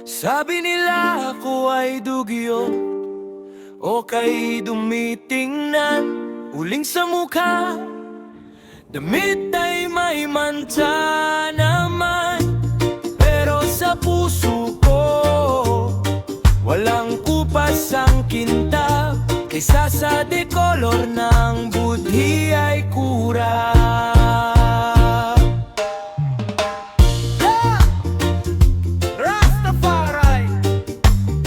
Sabi nila ako ay dugyo o kay dumitingnan. Uling sa mukha, damit ay may manta naman. Pero sa puso ko, walang kupas ang kintab. Kaysa sa dekolor ng budhi ay kurap. Rastafari,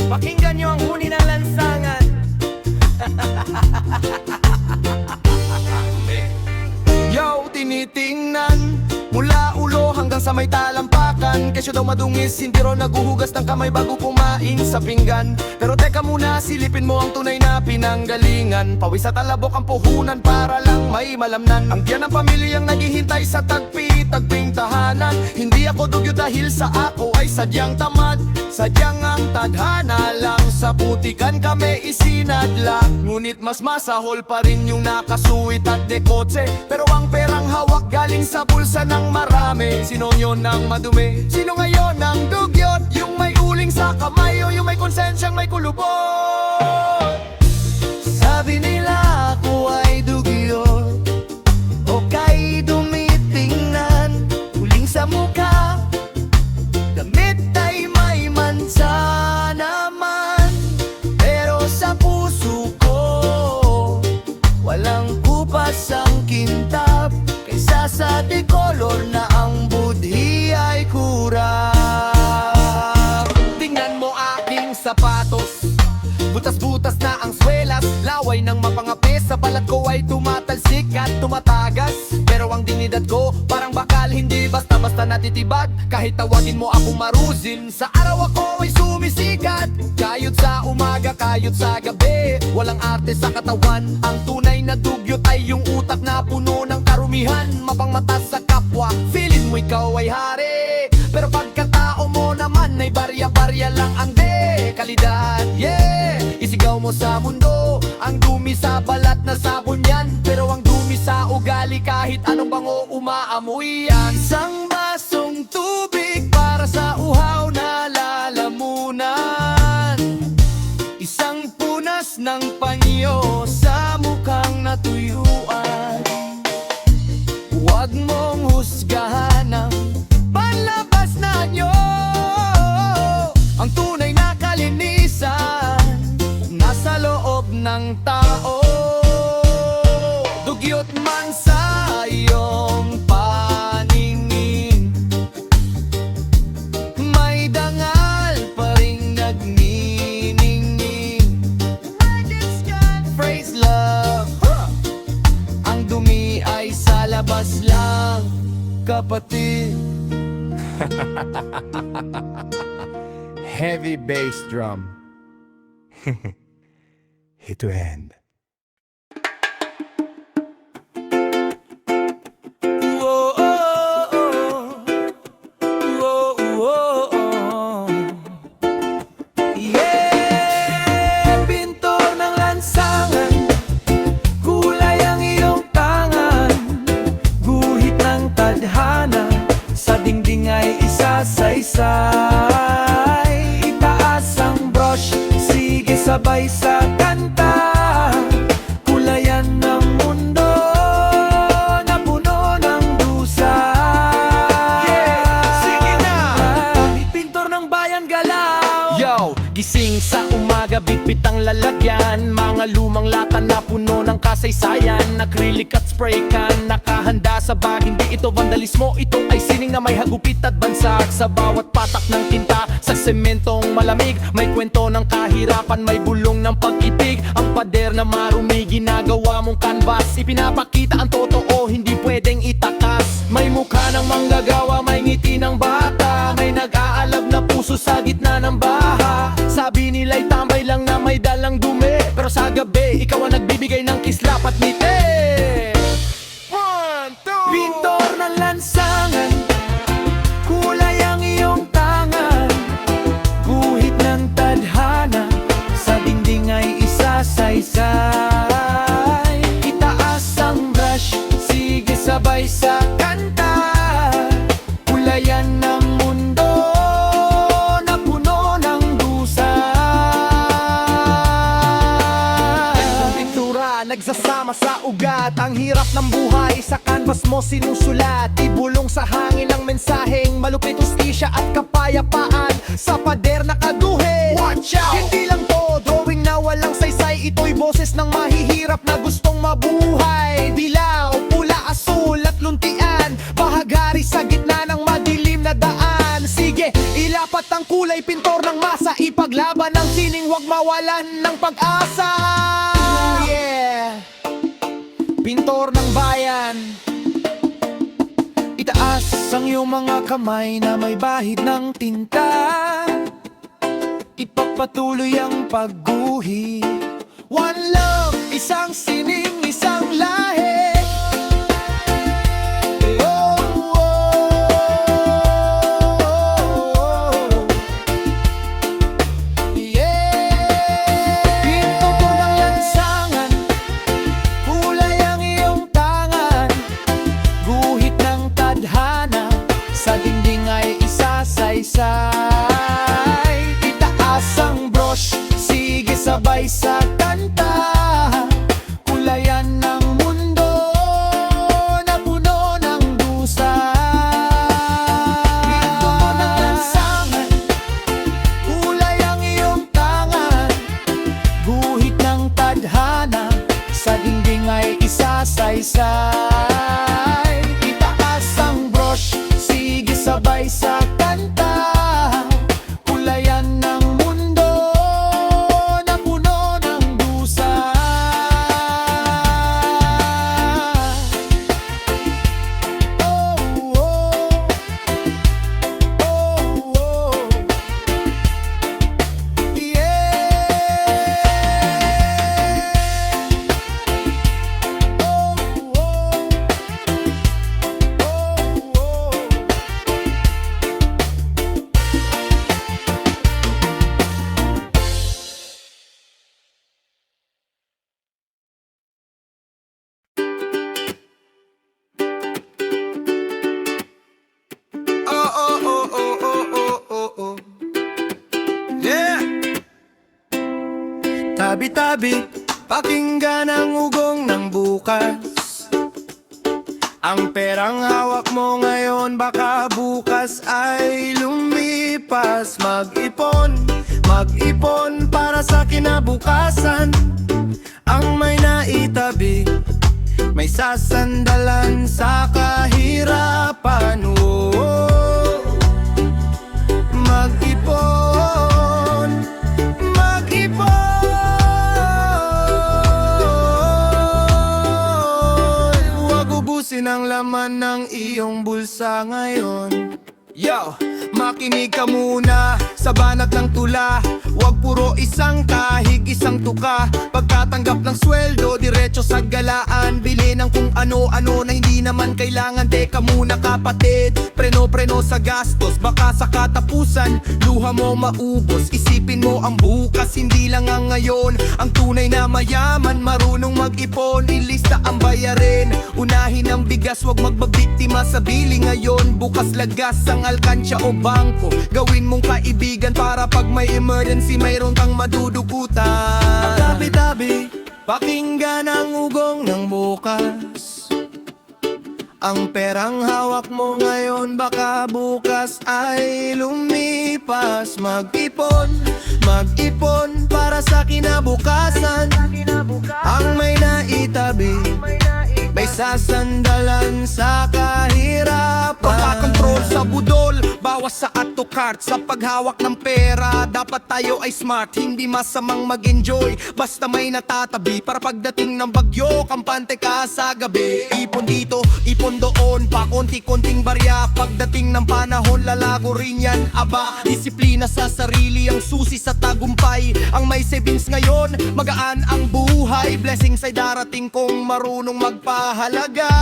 pakinggan niyo ang huni ng lansangan. Yo, tinitingnan mula ulo hanggang sa may talampakan. Kesyo daw madungis, hindi ro naguhugas ng kamay bago kumain sa pinggan. Pero teka muna, silipin mo ang tunay na pinanggalingan. Pawis sa talabok ang puhunan para lang may malamnan. Ang tiyan ng pamilyang naghihintay sa tagpi-tagping tahanan. Hindi ako dugyo dahil sa ako ay sadyang tamad. Sadyang ang tadhana lang sa putikan kami isinadla. Ngunit mas masahol pa rin yung nakasuwit at dekotse. Pero ang perang hawak galing sa bulsa ng marami. Sino yun ang madumi? Sino ngayon ang dugyot? Yung may uling sa kamay o yung may konsensyang may kulubot? Sabi nila ako ay dugyot o kay dumitingnan. Uling sa mukha, damit ay may mansa naman. Pero sa puso ko, walang kupas ang kintab. Kaysa sa dekolor na ang budhi ay kurap. Tingnan mo aking sapatos, butas-butas na ang swelas. Laway ng mapangapis, sa balat ko ay tumatalsik at tumatagas. Pero ang dignidad ko parang bakal, hindi basta-basta natitibag. Kahit tawagin mo akong maruzin, sa araw ako ay sumisikat. Kayod sa umaga, kayod sa gabi, walang arte sa katawan. Ang tunay na dugyot ay yung utak na puno ng karumihan. Mapangmata sa kapwa, feeling mo ikaw ay hari. Pero pagkatao mo naman ay barya-barya lang ang dekalidad. Yeah, isigaw mo sa mundo, ang dumi sa balat na sabon yan. Pero ang dumi sa ugali, kahit anong bango umaamoy yan. Isang basong tubig para sa uhaw na lalamunan. Isang punas ng panyo sa mukhang natuyuan. Huwag mong husgahan ang panlabas na nyo. Ang tunay na kalinisan nasa loob ng tao. Dugyot man sa iyong paningin, may dangal pa ring nagniningning. Praise love, ang dumi ay sa labas lang, kapatid. Heavy bass drum. Hit to end. Whoa, oh, oh. Whoa, oh, oh. Yeah, pintor ng lansangan, kulay ang iyong tangan. Guhit ng tadhana, sa dingding ay isa-sa-isay. Itaas ang brush, sige sabay sa kanta. Kulayan ng mundo na puno ng dusa. Yeah, sige na! Pintor ng bayan galaw. Yo, gising sa umaga, bitbit ang lalagyan. Mga lumang lata na puno ng kasaysayan. Acrylic at spray can, nakahanda sa bag. Hindi ito vandalismo, ito ay sining na may hagupit at bansag. Sa bawat patak ng tinta, sa sementong malamig, may kwento ng kahirapan, may bulong ng pag-ibig. Ang pader na marumi, ginagawa mong canvas. Ipinapakita ang totoo, hindi pwedeng itakas. May mukha ng manggagawa, may ngiti ng bata, may nag-aalab na puso sa gitna ng baha. Sabi nila'y tambay lang na may dalang dumi, pero sa gabi, ikaw ang nagbibigay ng kislap at ngiti. Pintor ng lansangan, kulay ang iyong tangan. Guhit ng tadhana, sa dingding ay isa-sa-isay. Itaas ang brush, sige sabay sa kanta. Kulayan ng mundo na puno nagsasama sa ugat. Ang hirap ng buhay sa canvas mo sinusulat. Ibulong sa hangin ang mensaheng malupit, ustisya at kapayapaan sa pader na kaguhin. Watch out! Hindi lang to drawing na walang saysay, ito'y boses ng mahihirap na gustong mabuhay. Dilaw, pula, asul at luntian, bahagari sa gitna ng madilim na daan. Sige, ilapat ang kulay, pintor ng masa, ipaglaban ang sining, wag mawalan ng pag-asa. Yeah, pintor ng bayan, itaas ang iyong mga kamay na may bahid ng tinta. Ipagpatuloy ang pagguhit. One love, isang sining, isang lahi. Oh, oh, oh. Yeah. Pintutur ng lansangan, kulay ang iyong tangan. Guhit ng tadhana, sa dingding ay isasaysay. Ang brush, sige sabay sa kanta. Kulayan ng mundo na puno ng dusa. Pinto mo ng lansangan, kulay ang iyong tangan. Guhit ng tadhana, sa dingding ay isasaysay. Itaas ang brush, sige sabay sa kanta. Kulayan ng tabi-tabi, pakinggan ang ugong ng bukas. Ang perang hawak mo ngayon, baka bukas ay lumipas. Mag-ipon, mag-ipon para sa kinabukasan. Ang may naitabi, may sasandalan sa kahirapan. Oh, mag-ipon, mag-ipon. Ang laman ng iyong bulsa ngayon. Yo, makinig ka muna sa banat ng tula. Huwag puro isang kahig, isang tuka. Pagkatanggap ng sweldo, diretso sa galaan. Bili ng kung ano-ano na hindi naman kailangan. Teka muna kapatid, preno-preno sa gastos. Baka sa katapusan, luha mo maubos. Isipin mo ang bukas, hindi lang ang ngayon. Ang tunay na mayaman, marunong mag-ipon. Ilista ang bayarin, unahin ang bigas. Huwag magbabiktima sa bili ngayon. Bukas lagas ang alkansya o bangko. Gawin mong kaibigan para pag may emergency, mayroon kang madudukutan. Tabi-tabi, pakinggan ang ugong ng bukas. Ang perang hawak mo ngayon, baka bukas ay lumipas. Mag-ipon, mag-ipon para sa kinabukasan. Ang may naitabi, may sasandalan sa kahirapan. Pagkakontrol sa budol, bawas sa add to cart. Sa paghawak ng pera, dapat tayo ay smart. Hindi masamang mag-enjoy, basta may natatabi. Para pagdating ng bagyo, kampante ka sa gabi. Ipon dito, ipon doon, pa konti-konting barya. Pagdating ng panahon, lalago rin yan. Aba, disiplina sa sarili ang susi sa tagumpay. Ang may savings ngayon, magaan ang buhay. Blessings ay darating kung marunong magpahalaga.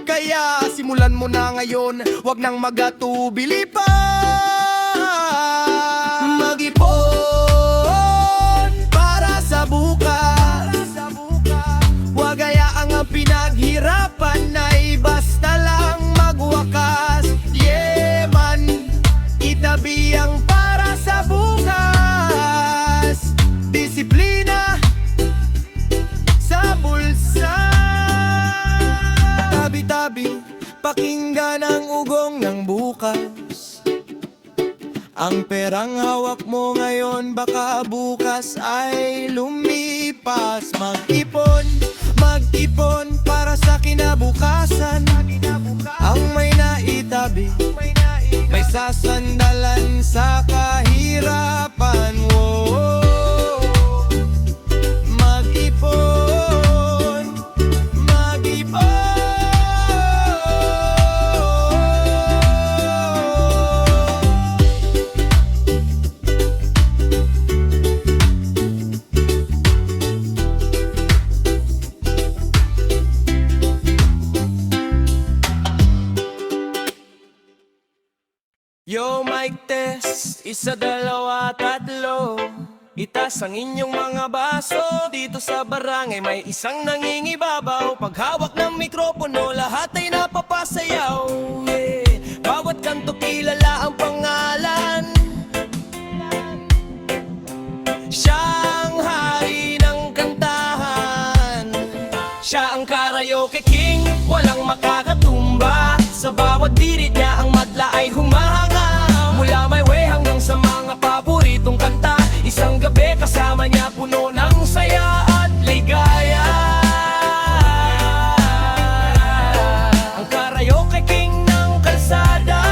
Kaya simulan mo na ngayon, wag nang magatubili pa. Mag-ipon para sa bukas. Wag hayaang ang pinaghirapan ay basta lang magwakas. Yeah man, itabi ang para sa bukas. Disiplina, Ang perang hawak mo ngayon baka bukas ay lumipas. Mag-ipon, mag-ipon para sa kinabukasan. Ang may naitabi, may sasandalan sa kahirapan. Wow. Mag-ipon, mag-ipon. Yo, mic test, isa, dalawa, tatlo. Itaas ang inyong mga baso. Dito sa barangay may isang nangingibabaw. Paghawak ng mikropono, lahat ay napapasayaw. Yeah. Bawat kanto kilala ang pangalan. Siyang hari ng kantahan. Siya ang karaoke king, walang makakatumba. Sa bawat dirit niya ang madla ay humahanga. Mula may way hanggang sa mga paboritong kanta. Isang gabi kasama niya puno ng saya at ligaya. Ang karaoke king ng kalsada.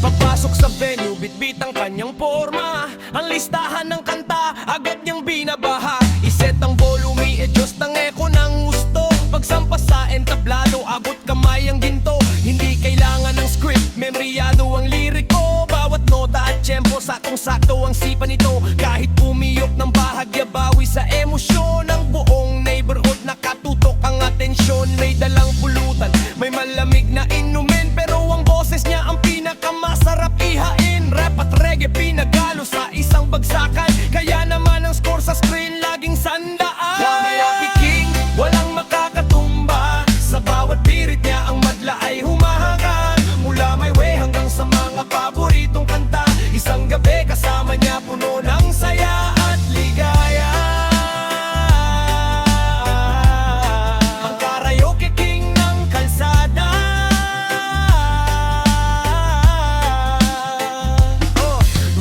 Papasok sa venue, bitbit ang kanyang forma. Ang listahan ng kanta, agad niyang binabaha. Iset ang volume, i-adjust ang echo ng gusto. Pagsampas sa entablado, abot kamay ang ginto. Hindi kailangan ng script, memoryado ang liriko. Bawat nota at tempo, saktong-sakto ang sipa nito. Kahit pumiyok ng bahagya, bawi sa emosyon. Ang buong neighborhood nakatutok ang atensyon. May dalang pulutan, may malamig na inumin. Pero ang boses niya ang pinakamasarap ihain. Rap at reggae pinagalo sa isang bagsakan. Kaya naman ang score sa screen laging sandaan. Karaoke king, walang makakatumba. Sa bawat birit niya ang madla ay humahanga. Mula may way hanggang sa mga paboritong kanta. Isang gabi kasama niya puno ng saya at ligaya. Ang karaoke king ng kalsada.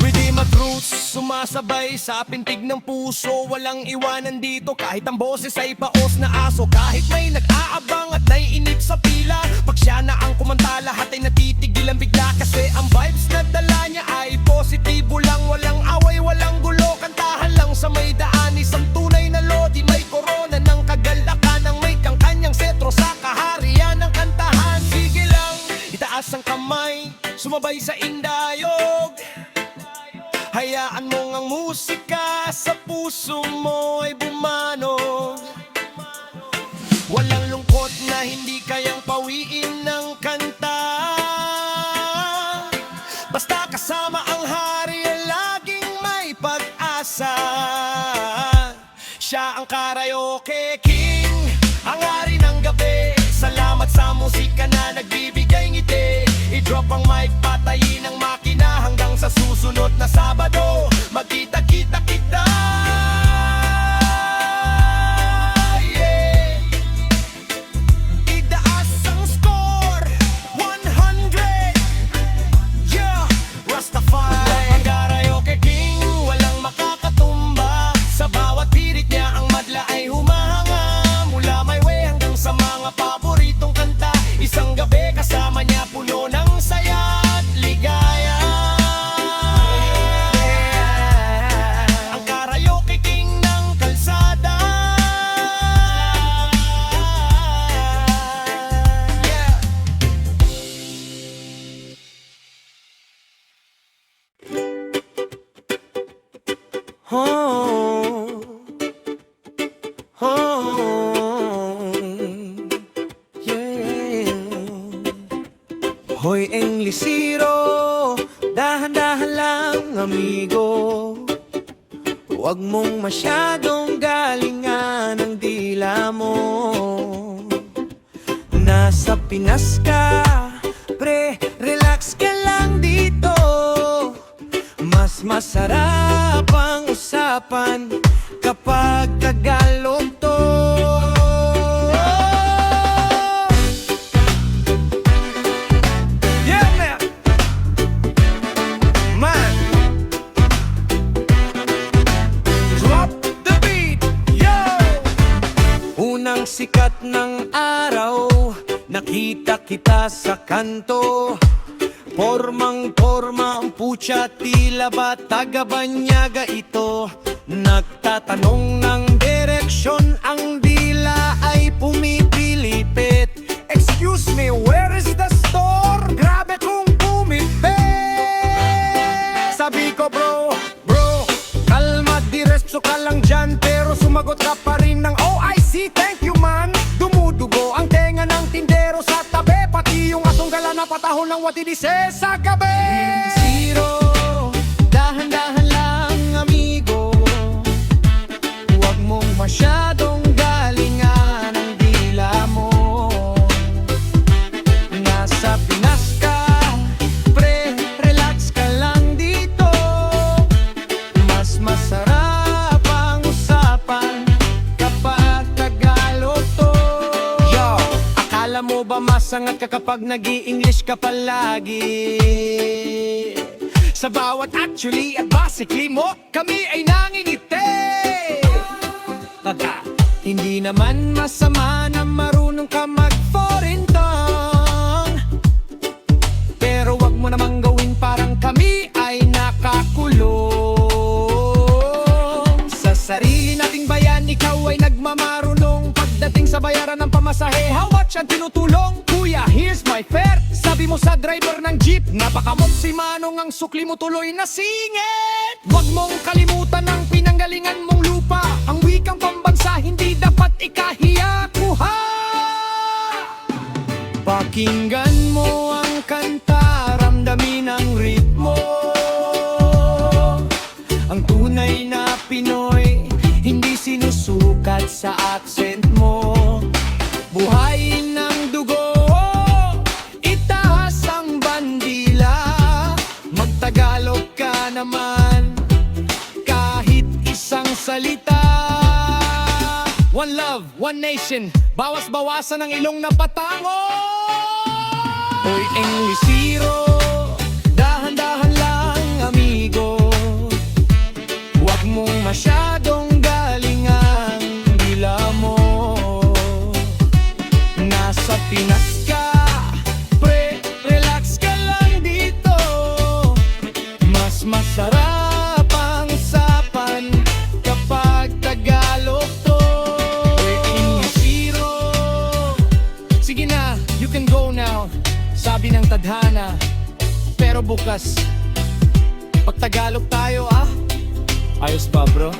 Redeem at roots, sumasabay sa pintig ng puso. Walang iwanan dito kahit ang boses ay paos na aso. Kahit may nag-aabang at naiinip sa pila, pag siya na ang kumanta lahat ay natitigil ang bigla. Kasi ang vibes na dala niya ay positibo lang. Walang away, walang gulo, kantahan lang sa may daan. Isang tunay na lodi, may korona ng kagalakan. Ang may kanyang setro sa kaharian ng kantahan. Sige lang, itaas ang kamay, sumabay sa indayog. Hayaan mong ang musika sa puso mo ay bumano. Walang lungkot na hindi kayang pawiin ng kanta. Basta kasama ang hari ay laging may pag-asa. Siya ang karaoke king, ang hari ng gabi. Salamat sa musika na nagbibigay ngiti. I-drop ang mic, patayin ang makina. Hanggang sa susunod na Sabado, magkita-kita kita. Yeah. Itaas ang score, 100. Yeah, Rastafari. Ang karaoke king, walang makakatumba. Sa bawat pirit niya ang madla ay humahanga. Mula may way hanggang sa mga paboritong kanta. Isang gabi kasama niya puno ng saya at ligaya. Ang karaoke king ng kalsada. Yeah. Oh, oh, yeah. Hoy Englisiro, dahan-dahan lang amigo. Huwag mong masyadong galingan ang dila mo. Nasa Pinas ka, pre, relax ka lang dito. Mas masarap ang usapan kapag Tagalog to. Nakita kita sa kanto, pormang-porma ang putya, tila ba taga-Banyaga ito? Nagtatanong ng direksyon, ang dila ay pumipilipit. Excuse me, where is the store? Grabe kung pumipit. Sabi ko bro, kalma diretso ka lang dyan, pero sumagot ka pa rin ng oh I see, thank you man. Dumudugo ang tenga ng tindero sa tabi, pati yung asong gala na patahon ng watidise sa gabi. Zero, dahan-dahan lang amigo, huwag mong masyadong galingan ang dila mo. Nasa Pinas ka, pre, relax ka lang dito. Mas masarap ang usapan kapag Tagalog to. Yo, akala mo ba masangat ka kapag nag-i-English ka palagi? Sa bawat actually at basically mo, kami ay nangingiti. Hindi naman masama na marunong ka mag-foreign tongue, pero wag mo namang gawin parang kami ay nakakulong. Sa sarili nating bayan, ikaw ay nagmamarunong. Pagdating sa bayaran ng pamasahe, how much ang tinutulong? Kuya, here's my fare. Sabi mo sa driver ng jeep, napakamot si Manong, ang sukli mo tuloy na singit. Wag mong kalimutan ang pinanggalingan mong lupa. Ang wikang pambansa, hindi dapat ikahiyakuha. Pakinggan mo ang kanta, ramdamin ang ritmo. Ang tunay na Pinoy, hindi sinusukat sa accent mo. Buhayin ng dugo, itaas ang bandila. Magtagalog ka naman, kahit isang salita. One love, one nation, bawas-bawasan ang ilong na patango. Hoy Englisiro, dahan-dahan lang amigo, huwag mong masyadong galingan dila mo. Nasa Pinas ka, pre, relax ka lang dito. Mas masarap ang usapan kapag Tagalog to. Englisiro, sige na, you can go now, sabi ng tadhana. Pero bukas, pag Tagalog tayo ah. Ayos ba bro?